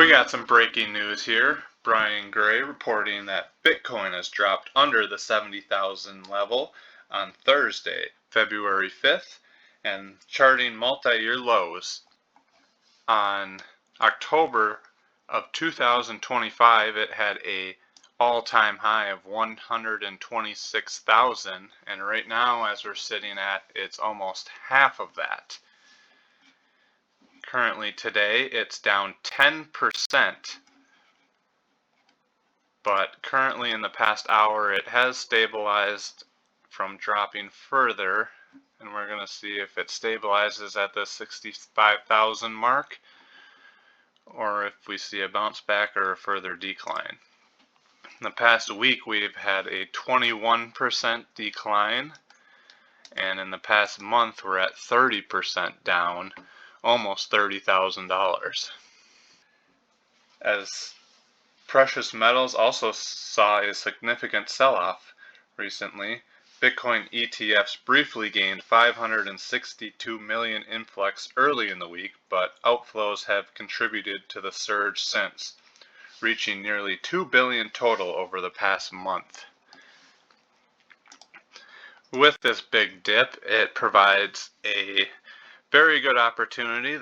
We got some breaking news here. Brian Gray reporting that Bitcoin has dropped under the 70,000 level on Thursday, February 5th, and charting multi-year lows. On October of 2025, it had a all-time high of 126,000, and right now, as we're sitting at, it's almost half of that. Currently today, it's down 10%, but currently in the past hour, it has stabilized from dropping further, and we're going to see if it stabilizes at the 65,000 mark, or if we see a bounce back or a further decline. In the past week, we've had a 21% decline, and in the past month, we're at 30% down, almost $30,000. As precious metals also saw a significant sell-off recently, Bitcoin ETFs briefly gained 562 million influx early in the week, but outflows have contributed to the surge since, reaching nearly 2 billion total over the past month. With this big dip, it provides a very good opportunity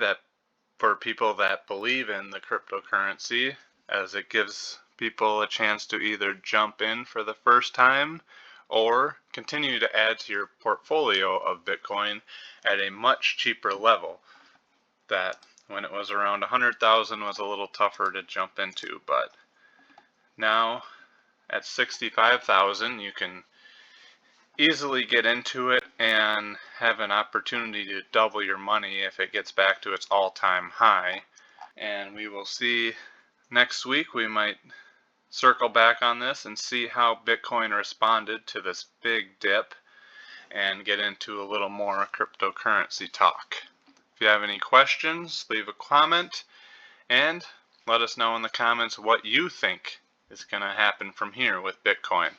for people that believe in the cryptocurrency, as it gives people a chance to either jump in for the first time or continue to add to your portfolio of Bitcoin at a much cheaper level that when it was around 100,000 was a little tougher to jump into, but now at 65,000 you can easily get into it and have an opportunity to double your money if it gets back to its all-time high. And we will see next week. We might circle back on this and see how Bitcoin responded to this big dip and get into a little more cryptocurrency talk. If you have any questions, leave a comment and let us know in the comments what you think is going to happen from here with Bitcoin.